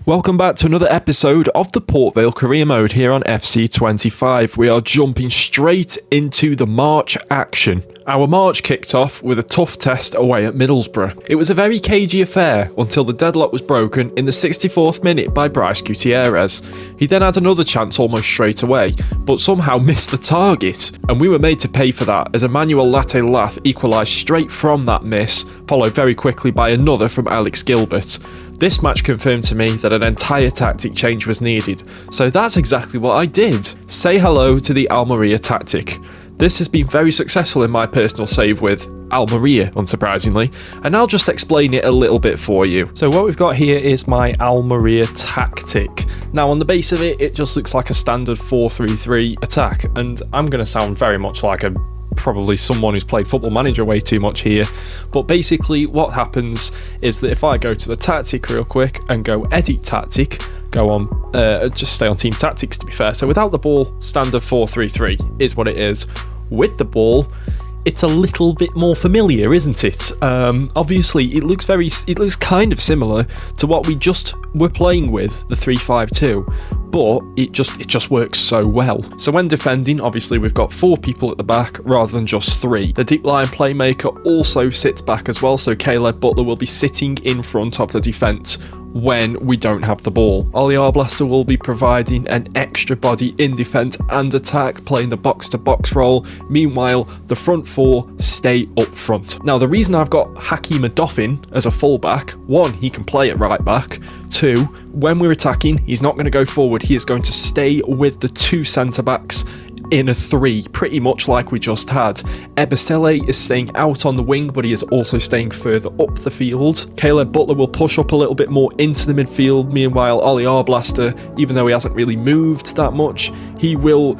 Welcome back to another episode of the Port Vale Career Mode here on FC25. We are jumping straight into the March action. Our March kicked off with a tough test away at Middlesbrough. It was a very cagey affair until the deadlock was broken in the 64th minute by Bryce Gutierrez. He then had another chance almost straight away, but somehow missed the target, and we were made to pay for that as Emmanuel Latte-Lath equalised straight from that miss, followed very quickly by another from Alex Gilbert. This match confirmed to me that an entire tactic change was needed, so that's exactly what I did. Say hello to the Almeria tactic. This has been very successful in my personal save with Almeria, unsurprisingly, and I'll just explain it a little bit for you. So what we've got here is my Almeria tactic. Now on the base of it, it just looks like a standard 4-3-3 attack, and I'm going to sound very much like probably someone who's played Football Manager way too much here, but basically what happens is that if I go to the tactic real quick and go edit tactic, go on, just stay on team tactics to be fair. So without the ball, standard 4-3-3 is what it is. With the ball, it's a little bit more familiar, isn't it? Obviously, it looks kind of similar to what we just were playing with, the 3-5-2, but it just works so well. So when defending, obviously we've got 4 people at the back rather than just 3. The deep line playmaker also sits back as well, so Caleb Butler will be sitting in front of the defence when we don't have the ball. Ollie Arblaster will be providing an extra body in defence and attack, playing the box-to-box role. Meanwhile, the front 4 stay up front. Now, the reason I've got Hakeem Adoffin as a fullback, 1, he can play at right back. 2, when we're attacking, he's not going to go forward. He is going to stay with the 2 centre-backs in a 3, pretty much like we just had. Ebesele is staying out on the wing, but he is also staying further up the field. Caleb Butler will push up a little bit more into the midfield. Meanwhile, Ollie Arblaster, even though he hasn't really moved that much, he will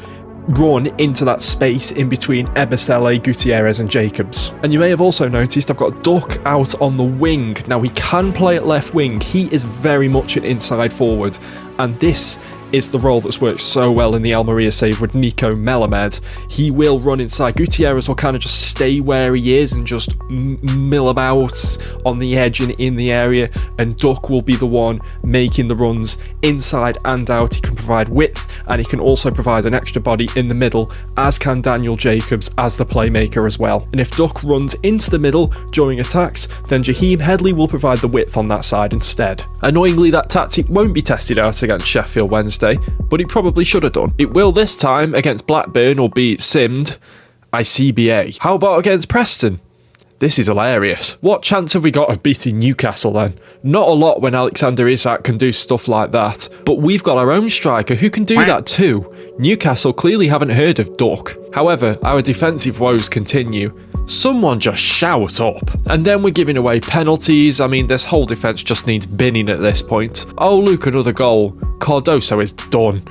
run into that space in between Ebesele, Gutierrez and Jacobs. And you may have also noticed I've got Duck out on the wing. Now, he can play at left wing. He is very much an inside forward, and this is the role that's worked so well in the Almeria save with Nico Melamed. He will run inside. Gutierrez will kind of just stay where he is and just mill about on the edge and in the area, and Duck will be the one making the runs inside and out. He can provide width, and he can also provide an extra body in the middle, as can Daniel Jacobs as the playmaker as well. And if Duck runs into the middle during attacks, then Jaheim Headley will provide the width on that side instead. Annoyingly, that tactic won't be tested out against Sheffield Wednesday, but it probably should have done. It will this time against Blackburn, albeit simmed. ICBA. How about against Preston? This is hilarious. What chance have we got of beating Newcastle then? Not a lot when Alexander Isak can do stuff like that, but we've got our own striker who can do that too. Newcastle clearly haven't heard of Duck. However, our defensive woes continue. Someone just shout up. And then we're giving away penalties. I mean, this whole defence just needs binning at this point. Oh look, another goal. Cardoso is done.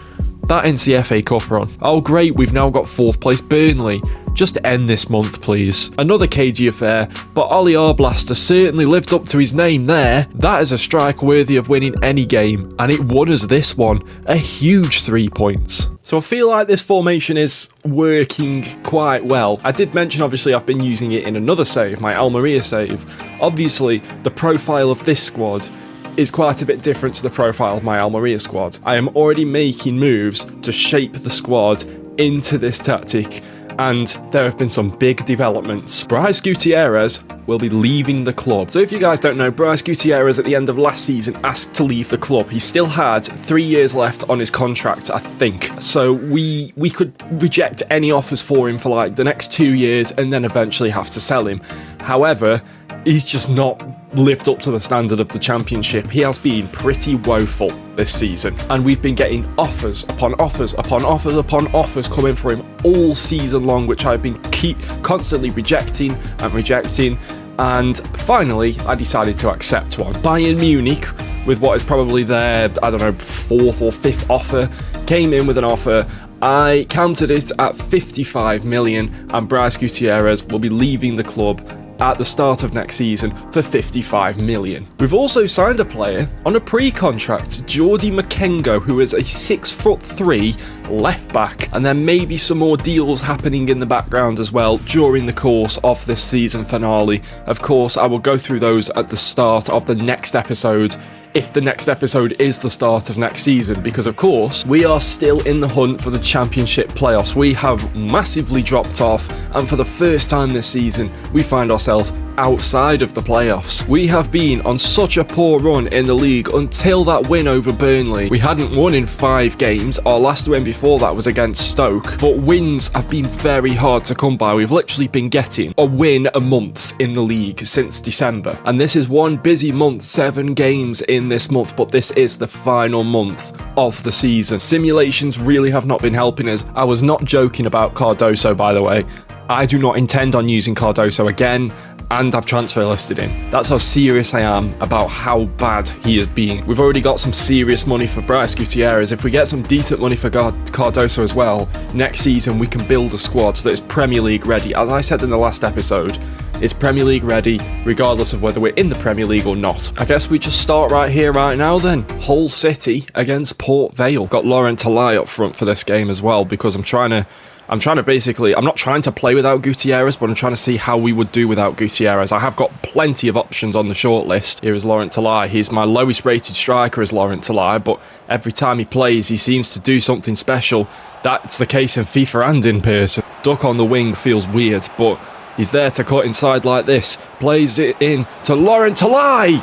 That ends the FA Cup run. Oh great, we've now got 4th place Burnley. Just end this month, please. Another cagey affair, but Ollie Arblaster certainly lived up to his name there. That is a strike worthy of winning any game, and it won us this one. A huge 3 points. So I feel like this formation is working quite well. I did mention, obviously, I've been using it in another save, my Almeria save. Obviously, the profile of this squad is quite a bit different to the profile of my Almeria squad. I am already making moves to shape the squad into this tactic, and there have been some big developments. Bryce Gutierrez will be leaving the club. So if you guys don't know, Bryce Gutierrez at the end of last season asked to leave the club. He still had 3 years left on his contract, I think. So we could reject any offers for him for like the next 2 years and then eventually have to sell him. However, he's just not lived up to the standard of the Championship. He has been pretty woeful this season, and we've been getting offers upon offers upon offers upon offers coming for him all season long, which I've been constantly rejecting, and finally I decided to accept one. Bayern Munich, with what is probably their, 4th or 5th offer, came in with an offer. I countered it at 55 million, and Bryce Gutierrez will be leaving the club at the start of next season for 55 million. We've also signed a player on a pre-contract, Jordi Makengo, who is a 6'3" left back, and there may be some more deals happening in the background as well during the course of this season finale. Of course, I will go through those at the start of the next episode if the next episode is the start of next season, because of course we are still in the hunt for the championship playoffs. We have massively dropped off, and for the first time this season we find ourselves outside of the playoffs. We have been on such a poor run in the league until that win over Burnley. We hadn't won in 5 games. Our last win before that was against Stoke, but wins have been very hard to come by. We've literally been getting a win a month in the league since December, and this is one busy month, 7 games in this month, but this is the final month of the season. Simulations really have not been helping us. I was not joking about Cardoso, by the way. I do not intend on using Cardoso again, and I've transfer listed him. That's how serious I am about how bad he has been. We've already got some serious money for Bryce Gutierrez. If we get some decent money for Cardoso as well, next season we can build a squad that is Premier League ready. As I said in the last episode, it's Premier League ready regardless of whether we're in the Premier League or not. I guess we just start right here, right now then. Hull City against Port Vale. Got Laurent Talai up front for this game as well, because I'm not trying to play without Gutierrez, but I'm trying to see how we would do without Gutierrez. I have got plenty of options on the shortlist. Here is Laurent Talai. He's my lowest rated striker is Laurent Talai, but every time he plays, he seems to do something special. That's the case in FIFA and in person. Duck on the wing feels weird, but he's there to cut inside like this. Plays it in to Laurent Talai.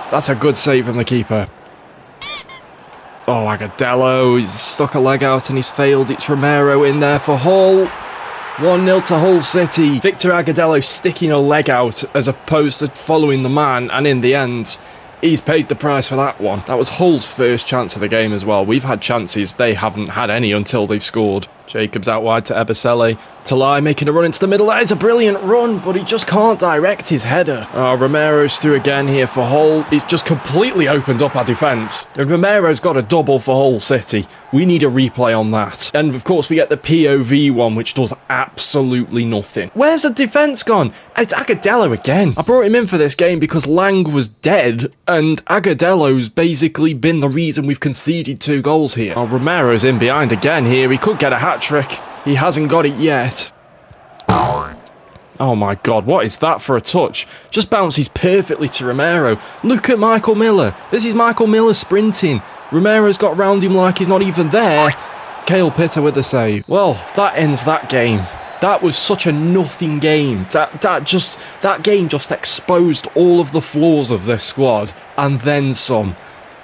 That's a good save from the keeper. Oh, Agudelo, he's stuck a leg out and he's failed. It's Romero in there for Hull. 1-0 to Hull City. Victor Agudelo sticking a leg out as opposed to following the man, and in the end, he's paid the price for that one. That was Hull's first chance of the game as well. We've had chances, they haven't had any until they've scored. Jacobs out wide to Ebisele. Talai making a run into the middle. That is a brilliant run, but he just can't direct his header. Romero's through again here for Hull. He's just completely opened up our defence. And Romero's got a double for Hull City. We need a replay on that. And of course we get the POV one, which does absolutely nothing. Where's the defence gone? It's Agudelo again. I brought him in for this game because Lang was dead, and Agudelo's basically been the reason we've conceded 2 goals here. Romero's in behind again here. He could get a hat-trick. He hasn't got it yet. Oh my god, what is that for a touch? Just bounces perfectly to Romero. Look at Michael Miller. This is Michael Miller sprinting. Romero's got round him like he's not even there. Kyle Pitter with the save. Well, that ends that game. That was such a nothing game. That game just exposed all of the flaws of this squad, and then some.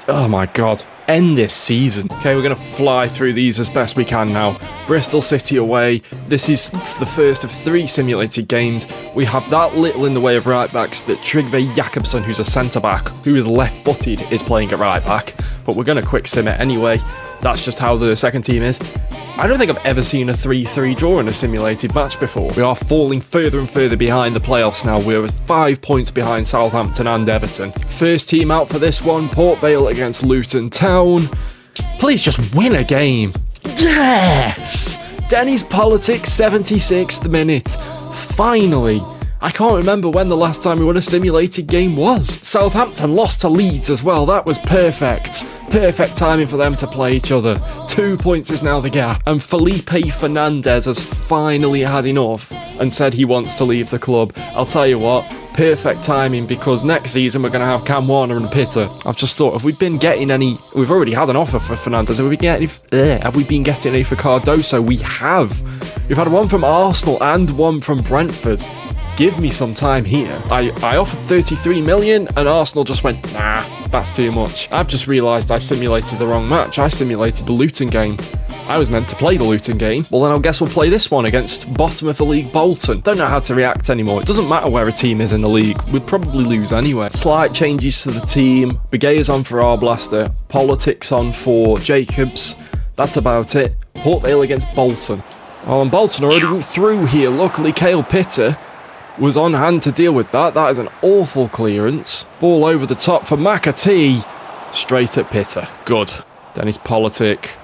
Oh my god. End this season. Okay, we're going to fly through these as best we can now. Bristol City away. This is the first of 3 simulated games. We have that little in the way of right backs that Trygve Jakobsen, who's a centre-back, who is left-footed, is playing at right back. But we're going to quick sim it anyway. That's just how the second team is. I don't think I've ever seen a 3-3 draw in a simulated match before. We are falling further and further behind the playoffs now. We're 5 points behind Southampton and Everton. First team out for this one, Port Vale against Luton Town. Please just win a game. Yes! Dennis Politics, 76th minute. Finally. I can't remember when the last time we won a simulated game was. Southampton lost to Leeds as well. That was perfect. Perfect timing for them to play each other. 2 points is now the gap. And Felipe Fernandez has finally had enough and said he wants to leave the club. I'll tell you what, perfect timing, because next season we're going to have Cam Warner and Pitter. I've just thought, have we been getting any... We've already had an offer for Fernandez. Have we been getting any for Cardoso? We have. We've had one from Arsenal and one from Brentford. Give me some time here. I offered 33 million and Arsenal just went, nah, that's too much. I've just realised I simulated the wrong match. I simulated the Luton game. I was meant to play the Luton game. Well, then I guess we'll play this one against bottom of the league Bolton. Don't know how to react anymore. It doesn't matter where a team is in the league. We'd probably lose anyway. Slight changes to the team. Begaya's on for Arblaster. Politics on for Jacobs. That's about it. Port Vale against Bolton. Oh, and Bolton already through here. Luckily, Kyle Pitter was on hand to deal with that. That is an awful clearance. Ball over the top for McAtee. Straight at Pitter. Good. Dennis Politic.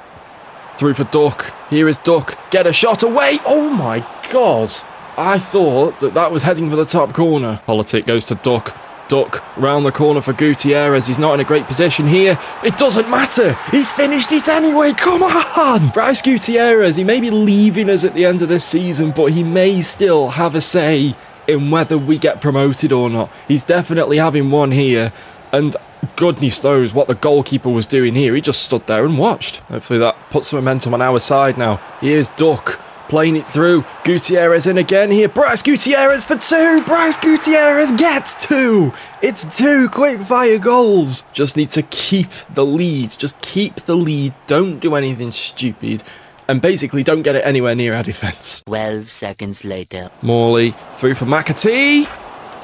Through for Duck. Here is Duck. Get a shot away. Oh my god. I thought that was heading for the top corner. Politic goes to Duck. Duck round the corner for Gutierrez. He's not in a great position here. It doesn't matter. He's finished it anyway. Come on. Bryce Gutierrez, he may be leaving us at the end of this season, but he may still have a say in whether we get promoted or not. He's definitely having one here, and goodness knows what the goalkeeper was doing here. He just stood there and watched. Hopefully that puts the momentum on our side now. Here's Duck playing it through. Gutierrez in again here. Bryce Gutierrez for 2. Bryce Gutierrez gets 2. It's 2 quick fire goals. Just need to keep the lead. Just keep the lead. Don't do anything stupid. And basically don't get it anywhere near our defence. 12 seconds later. Morley through for McAtee.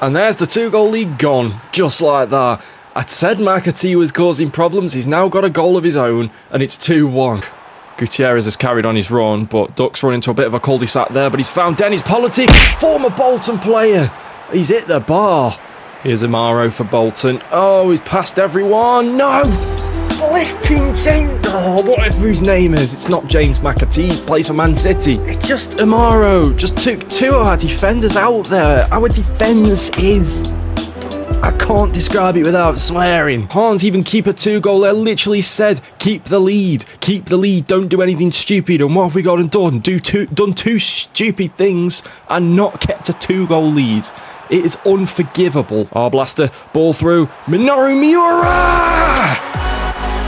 And there's the 2-goal lead gone. Just like that. I said McAtee was causing problems. He's now got a goal of his own. And it's 2-1. Gutierrez has carried on his run, but Duck's run into a bit of a cul-de-sac there, but he's found Dennis Politic, former Bolton player. He's hit the bar. Here's Amaro for Bolton. Oh, he's passed everyone. No! Flipping James... Oh, whatever his name is. It's not James McAtee. He plays for Man City. It's just Amaro. Just took 2 of our defenders out there. Our defence is... I can't describe it without swearing. Can't even keep a 2-goal. They literally said, keep the lead. Keep the lead. Don't do anything stupid. And what have we gone and done? Done 2 stupid things and not kept a 2-goal lead. It is unforgivable. Oh, blaster. Ball through. Minoru Miura!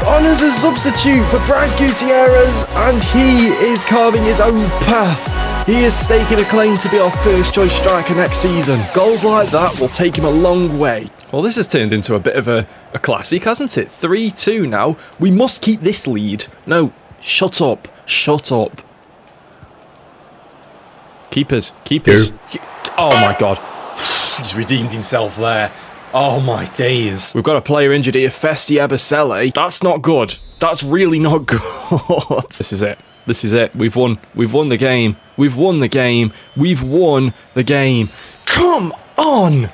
On as a substitute for Bryce Gutierrez. And he is carving his own path. He is staking a claim to be our first choice striker next season. Goals like that will take him a long way. Well, this has turned into a bit of a classic, hasn't it? 3-2 now. We must keep this lead. No, shut up. Shut up. Keepers. Oh my God. He's redeemed himself there. Oh my days. We've got a player injured here, Festi Ebisele. That's not good. That's really not good. This is it. This is it. We've won. We've won the game. We've won the game. We've won the game. Come on!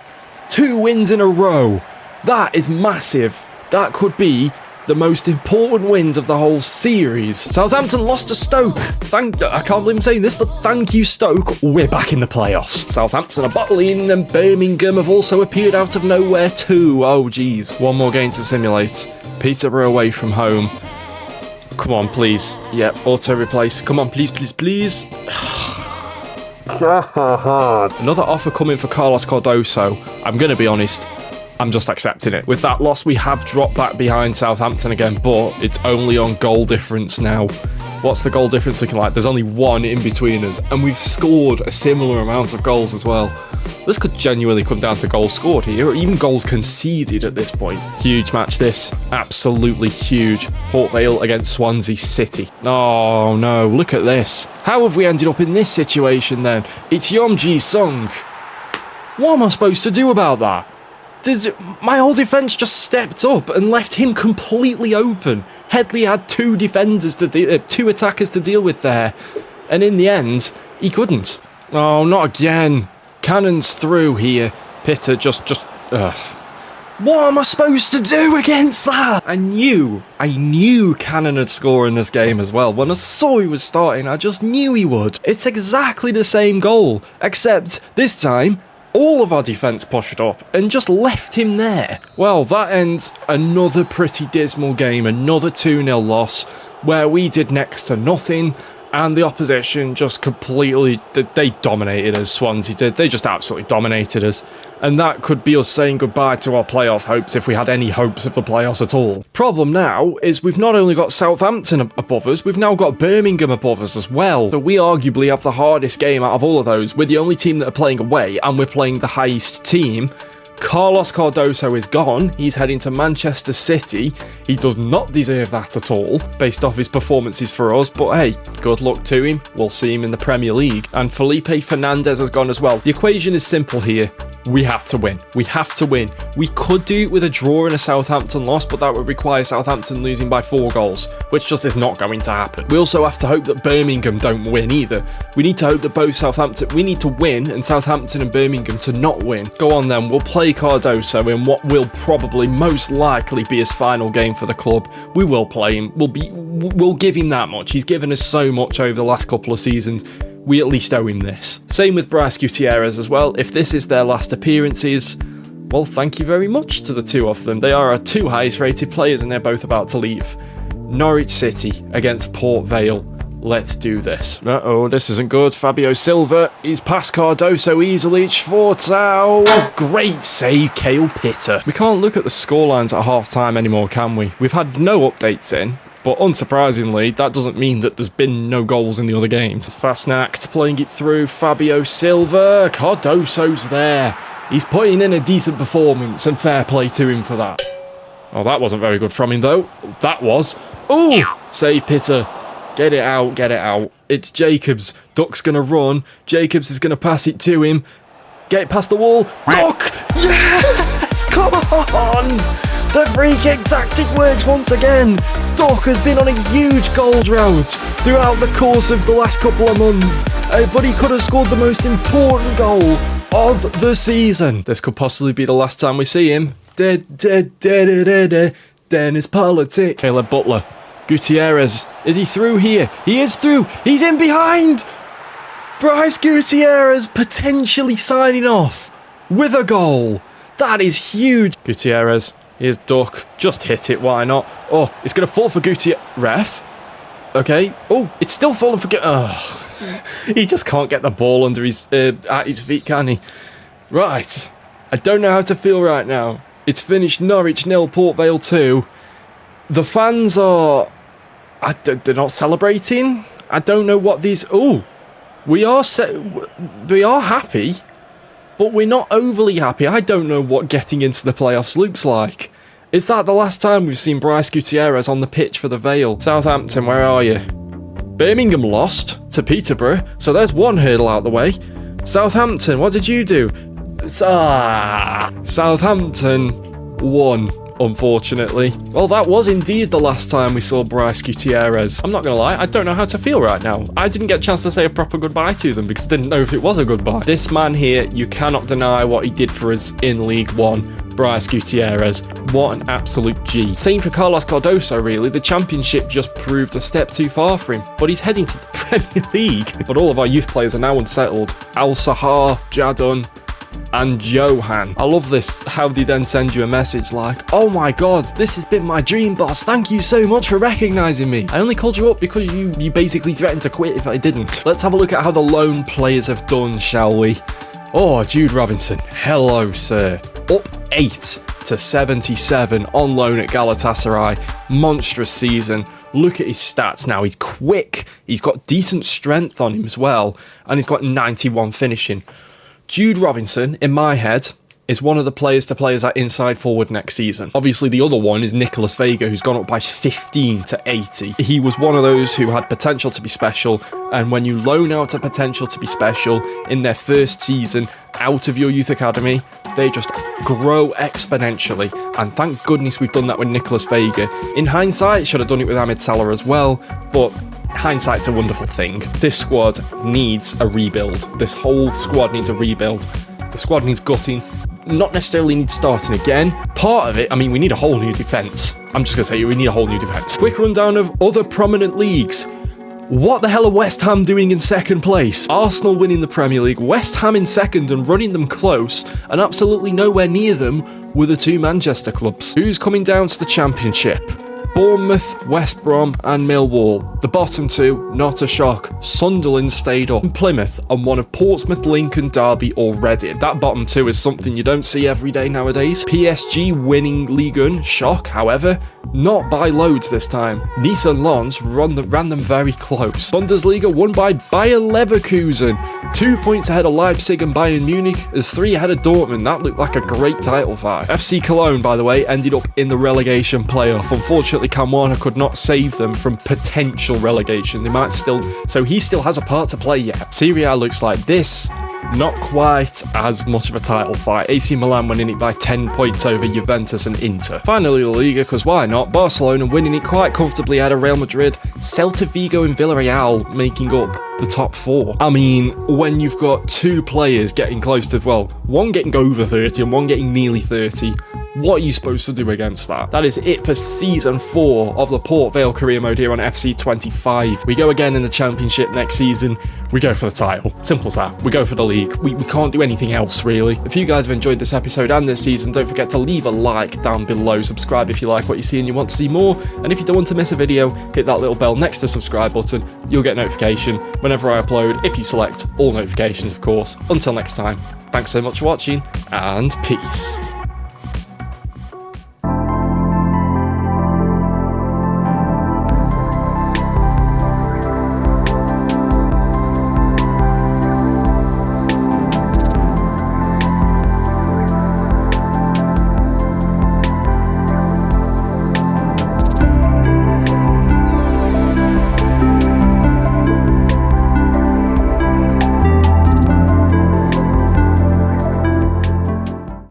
2 wins in a row. That is massive. That could be the most important wins of the whole series. Southampton lost to Stoke. I can't believe I'm saying this, but thank you, Stoke. We're back in the playoffs. Southampton are battling, and Birmingham have also appeared out of nowhere too. Oh, geez. One more game to simulate. Peterborough away from home. Come on, please. Yep, auto-replace. Come on, please, please, please. Another offer coming for Carlos Cardoso. I'm going to be honest, I'm just accepting it. With that loss, we have dropped back behind Southampton again, but it's only on goal difference now. What's the goal difference looking like? There's only 1 in between us, and we've scored a similar amount of goals as well. This could genuinely come down to goals scored here, or even goals conceded at this point. Huge match this. Absolutely huge. Port Vale against Swansea City. Oh no, look at this. How have we ended up in this situation then? It's Yeon Ji-sung. What am I supposed to do about that? My whole defence just stepped up and left him completely open. Headley had 2 defenders to 2 attackers to deal with there, and in the end, he couldn't. Oh, not again. Cannon's through here. Pitter just. What am I supposed to do against that? I knew Cannon would score in this game as well. When I saw he was starting, I just knew he would. It's exactly the same goal, except this time, all of our defence pushed up and just left him there. Well, that ends another pretty dismal game, another 2-0 loss, where we did next to nothing, and the opposition just completely, they dominated us, Swansea did. They just absolutely dominated us. And that could be us saying goodbye to our playoff hopes if we had any hopes of the playoffs at all. Problem now is we've not only got Southampton above us, we've now got Birmingham above us as well. So we arguably have the hardest game out of all of those. We're the only team that are playing away, and we're playing the highest team. Carlos Cardoso is gone. He's heading to Manchester City. He does not deserve that at all, based off his performances for us, but hey, good luck to him. We'll see him in the Premier League. And Felipe Fernandez has gone as well. The equation is simple here. We have to win. We have to win. We could do it with a draw and a Southampton loss, but that would require Southampton losing by 4 goals, which just is not going to happen. We also have to hope that Birmingham don't win either. We need to hope that both we need to win, and Southampton and Birmingham to not win. Go on then, we'll play Cardoso in what will probably most likely be his final game for the club. We will play him. We'll give him that much. He's given us so much over the last couple of seasons. We at least owe him this. Same with Bryce Gutierrez as well. If this is their last appearances, well, thank you very much to the 2 of them. They are our 2 highest rated players, and they're both about to leave. Norwich City against Port Vale. Let's do this. Uh-oh, this isn't good. Fabio Silva, he's past Cardoso easily. Schwartau. Great save, Kale Pitter. We can't look at the scorelines at half-time anymore, can we? We've had no updates in, but unsurprisingly, that doesn't mean that there's been no goals in the other games. Fastnacht playing it through. Fabio Silva. Cardoso's there. He's putting in a decent performance, and fair play to him for that. Oh, that wasn't very good from him, though. That was. Ooh! Save Pitter. Get it out, get it out. It's Jacobs. Duck's going to run. Jacobs is going to pass it to him. Get it past the wall. Duck! Yes! Come on! The free kick tactic works once again. Duck has been on a huge goal drought throughout the course of the last couple of months. But he could have scored the most important goal of the season. This could possibly be the last time we see him. Dennis Politic. Caleb Butler. Gutierrez, is he through here? He is through. He's in behind. Bryce Gutierrez potentially signing off with a goal. That is huge. Gutierrez, here's Duck. Just hit it, why not? Oh, it's going to fall for Gutierrez. Ref? Okay. Oh, it's still falling for... He just can't get the ball under his at his feet, can he? Right. I don't know how to feel right now. It's finished Norwich 0, Port Vale 2. The fans are... they're not celebrating. I don't know what these... Oh, we are happy, but we're not overly happy. I don't know what getting into the playoffs looks like. Is that the last time we've seen Bryce Gutierrez on the pitch for the Vale? Southampton, where are you? Birmingham lost to Peterborough, so there's one hurdle out the way. Southampton, what did you do? Southampton won. Unfortunately. Well, that was indeed the last time we saw Bryce Gutierrez. I'm not going to lie, I don't know how to feel right now. I didn't get a chance to say a proper goodbye to them because I didn't know if it was a goodbye. This man here, you cannot deny what he did for us in League One. Bryce Gutierrez. What an absolute G. Same for Carlos Cardoso, really. The Championship just proved a step too far for him. But he's heading to the Premier League. But all of our youth players are now unsettled. Al Sahar, Jadon, and Johan. I love this, how they then send you a message like, oh my god, this has been my dream, boss. Thank you so much for recognising me. I only called you up because you basically threatened to quit if I didn't. Let's have a look at how the lone players have done, shall we? Oh, Jude Robinson. Hello, sir. Up 8 to 77 on loan at Galatasaray. Monstrous season. Look at his stats now. He's quick. He's got decent strength on him as well. And he's got 91 finishing. Jude Robinson, in my head, is one of the players to play as that inside forward next season. Obviously, the other one is Nicolas Vega, who's gone up by 15 to 80. He was one of those who had potential to be special, and when you loan out a potential to be special in their first season out of your youth academy, they just grow exponentially. And thank goodness we've done that with Nicolas Vega. In hindsight, should have done it with Ahmed Salah as well, but hindsight's a wonderful thing. This squad needs a rebuild. This whole squad needs a rebuild. The squad needs gutting. Not necessarily needs starting again. Part of it, I mean, we need a whole new defence. I'm just going to say we need a whole new defence. Quick rundown of other prominent leagues. What the hell are West Ham doing in second place? Arsenal winning the Premier League, West Ham in second and running them close, and absolutely nowhere near them were the two Manchester clubs. Who's coming down to the Championship? Bournemouth, West Brom and Millwall. The bottom two, not a shock. Sunderland stayed up. And Plymouth and one of Portsmouth, Lincoln, Derby or Reading. That bottom two is something you don't see every day nowadays. PSG winning Ligue 1, shock, however, not by loads this time. Nice and Lens ran them very close. Bundesliga won by Bayer Leverkusen. 2 points ahead of Leipzig and Bayern Munich, as 3 ahead of Dortmund. That looked like a great title fight. FC Cologne, by the way, ended up in the relegation playoff. Unfortunately, Camuana could not save them from potential relegation. They might still... So he still has a part to play yet. Serie A looks like this. Not quite as much of a title fight. AC Milan winning it by 10 points over Juventus and Inter. Finally, La Liga, because why not? Barcelona winning it quite comfortably out of Real Madrid. Celta Vigo and Villarreal making up the top 4. I mean, when you've got 2 players getting close to, well, one getting over 30 and one getting nearly 30, What are you supposed to do against that? That is it for Season 4 of the Port Vale career mode here on FC25. We go again in the Championship next season. We go for the title. Simple as that. We go for the league. We can't do anything else, really. If you guys have enjoyed this episode and this season, don't forget to leave a like down below. Subscribe if you like what you see and you want to see more. And if you don't want to miss a video, hit that little bell next to the subscribe button. You'll get notification whenever I upload, if you select all notifications, of course. Until next time, thanks so much for watching, and peace.